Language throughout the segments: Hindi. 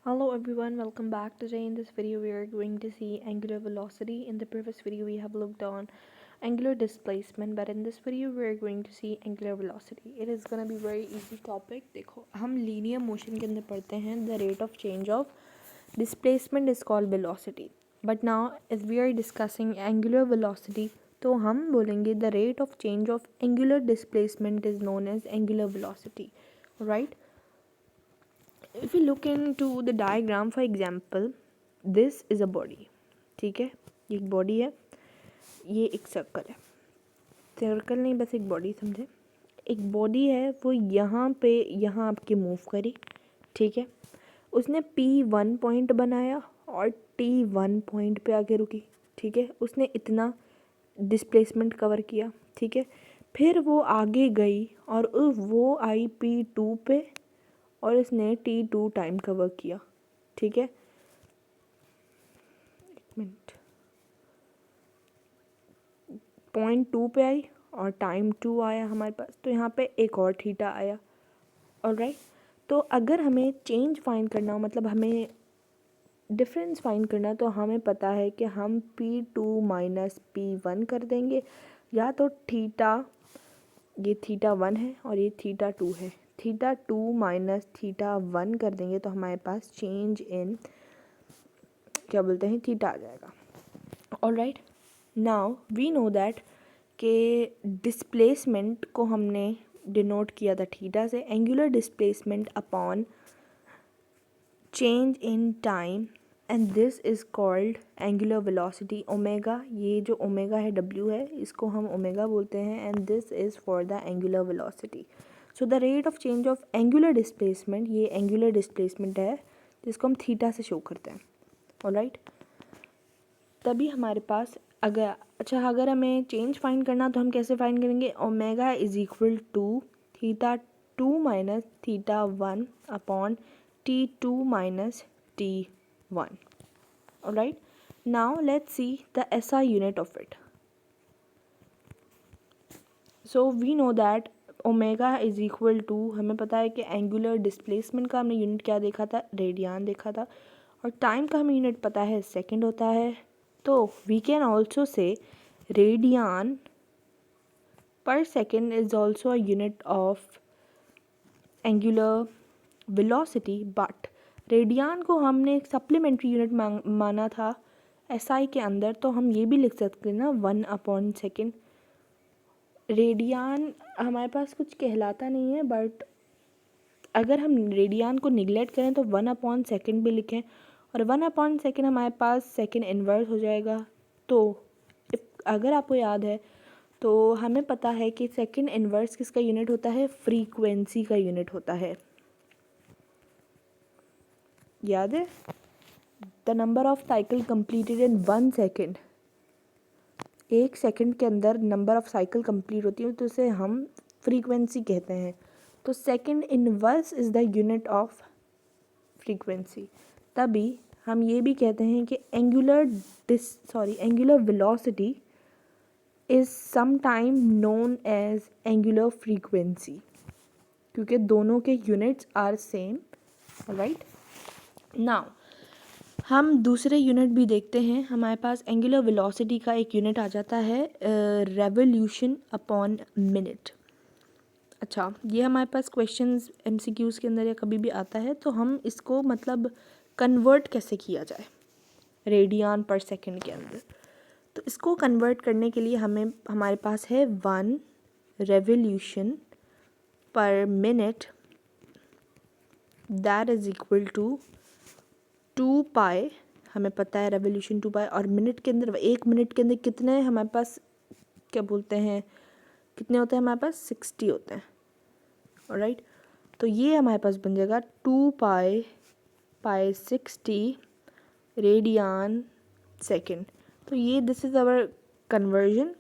Hello everyone, welcome back. Today in this video we are going to see angular velocity. In the previous video we have looked on angular displacement, but in this video we are going to see angular velocity. It is going to be very easy topic. देखो हम linear motion के अंदर पढ़ते हैं the rate of change of displacement is called velocity. But now as we are discussing angular velocity, तो हम बोलेंगे the rate of change of angular displacement is known as angular velocity. Right? If you look into the diagram, for example, this is a body. ठीक है, ये एक बॉडी है, ये एक सर्कल है. सर्कल नहीं, बस एक बॉडी समझे. एक बॉडी है, वो यहाँ पे यहाँ आपके मूव करी. ठीक है, उसने P1 पॉइंट बनाया और T1 पॉइंट पे आके रुकी. ठीक है, उसने इतना डिस्प्लेसमेंट कवर किया. ठीक है, फिर वो आगे गई और वो आई P2 पे और इसने T2 टाइम कवर किया. ठीक है, एक मिनट, पॉइंट 2 पे आई और टाइम 2 आया हमारे पास, तो यहाँ पे एक और थीटा आया. ऑलराइट, तो अगर हमें चेंज फाइंड करना हो, मतलब हमें डिफरेंस फाइंड करना, तो हमें पता है कि हम P2 माइनस P1 कर देंगे, या तो थीटा, ये थीटा 1 है और ये थीटा 2 है, थीटा 2 माइनस थीटा 1 कर देंगे तो हमारे पास चेंज इन क्या बोलते हैं थीटा आ जाएगा. Alright, now we know that कि डिस्प्लेसमेंट को हमने डिनोट किया था थीटा से. Angular displacement upon change in time, and this is called angular velocity. Omega, ये जो ओमेगा है W है, इसको हम ओमेगा बोलते हैं, and this is for the angular velocity. So the rate of change of angular displacement, ये एंगुलर डिस्प्लेसमेंट है जिसको हम थीटा से शो करते हैं. ऑलराइट, तभी हमारे पास अगर हमें चेंज फाइंड करना तो हम कैसे फाइंड करेंगे. Omega is equal to theta 2 minus theta 1 upon T2 minus T1. Alright, now let's see the SI unit of it. So we know that omega is equal to, हमें पता है कि एंगुलर डिस्प्लेसमेंट का हमने यूनिट क्या देखा था, रेडियन देखा था, और टाइम का हमें यूनिट पता है सेकंड होता है. तो we can also say radian per second is also a unit of angular velocity, but radian को हमने एक सप्लीमेंट्री यूनिट माना था SI के अंदर, तो हम ये भी लिख सकते हैं ना 1/सेकेंड. रेडियन हमारे पास कुछ कहलाता नहीं है, बट अगर हम रेडियन को निगलेक्ट करें तो 1/सेकेंड भी लिखें, और 1/सेकेंड हमारे पास सेकेंड इन्वर्स हो जाएगा. तो अगर आपको याद है तो हमें पता है कि सेकेंड इन्वर्स किसका यूनिट होता है, फ्रीक्वेंसी का यूनिट होता है. याद है, the number of cycle completed in 1 second. एक सेकंड के अंदर नंबर ऑफ साइकिल कंप्लीट होती है, तो उसे हम फ्रीक्वेंसी कहते हैं. तो second inverse is the unit of frequency. तभी हम ये भी कहते हैं कि angular velocity is sometime known as angular frequency, क्योंकि दोनों के units are same. Right, now हम दूसरे यूनिट भी देखते हैं. हमारे पास एंगुलर वेलोसिटी का एक यूनिट आ जाता है रेवोल्यूशन अपॉन मिनट. अच्छा, ये हमारे पास क्वेश्चंस MCQs के अंदर या कभी भी आता है, तो हम इसको मतलब कन्वर्ट कैसे किया जाए रेडियन पर सेकंड के अंदर. तो इसको कन्वर्ट करने के लिए हमारे पास है 1 revolution per minute, that is equal to 2 pi. हमें पता है रेवोल्यूशन 2 पाई, और मिनट के अंदर, एक मिनट के अंदर कितने हमारे पास क्या बोलते हैं, कितने होते हैं हमारे पास, 60 होते हैं. ऑलराइट, तो ये हमारे पास बन जाएगा 2 पाई 60 रेडियन सेकेंड. तो ये दिस इज़ आवर कन्वर्जन,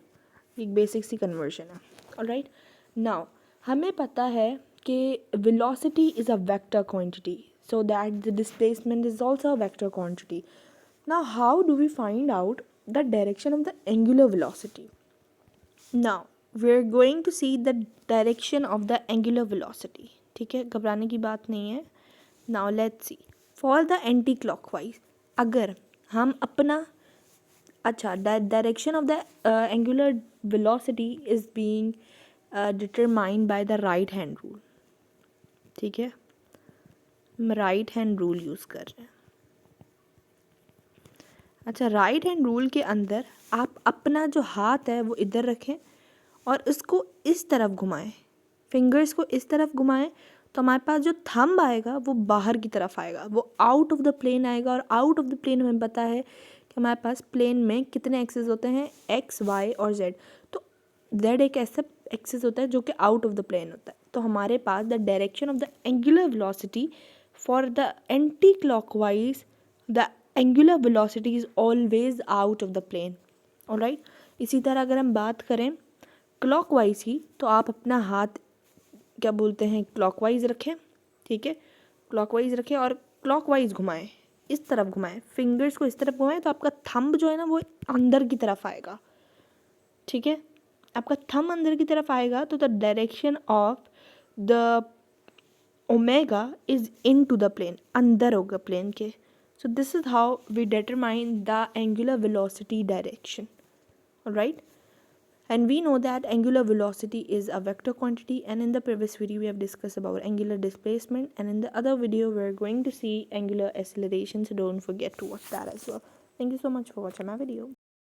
एक बेसिक सी कन्वर्जन है. ऑलराइट, नाउ हमें पता है कि velocity is a vector quantity, so that the displacement is also a vector quantity. Now how do we find out the direction of the angular velocity? Now we are going to see the direction of the angular velocity. ठीक है, घबराने की बात नहीं है. Now let's see. For the anti clockwise, अगर हम अपना अच्छा direction of the angular velocity is being determined by the right hand rule, ठीक है, हम राइट हैंड रूल यूज़ कर रहे हैं। अच्छा, राइट हैंड रूल के अंदर आप अपना जो हाथ है वो इधर रखें और इसको इस तरफ घुमाएं, फिंगर्स को इस तरफ घुमाएं, तो हमारे पास जो थंब आएगा वो बाहर की तरफ आएगा, वो आउट ऑफ द प्लेन आएगा। और आउट ऑफ द प्लेन हमें पता है कि हमारे पास प्लेन में कितने एक्सेस होते हैं, एक्स, वाई और जेड। तो जेड एक ऐसा एक्सेस होता है जो कि आउट ऑफ द प्लेन होता है। तो हमारे पास the direction of the angular velocity for the anticlockwise, the angular velocity is always out of the plane. Alright, इसी तरह अगर हम बात करें क्लॉकवाइज की, तो आप अपना हाथ क्या बोलते हैं क्लॉकवाइज रखें, ठीक है, क्लॉकवाइज रखें और क्लॉकवाइज घुमाएं, इस तरफ घुमाएं, फिंगर्स को इस तरफ घुमाएं, तो आपका थंब जो है ना वो अंदर की तरफ आएगा, ठीक है, आपका थंब अंदर की तरफ आएगा, तो the direction of the omega is into the plane, अंदर होगा प्लेन के। So this is how we determine the angular velocity direction, alright. And we know that angular velocity is a vector quantity, and in the previous video we have discussed about angular displacement, and in the other video we're going to see angular acceleration, so don't forget to watch that as well. Thank you so much for watching my video.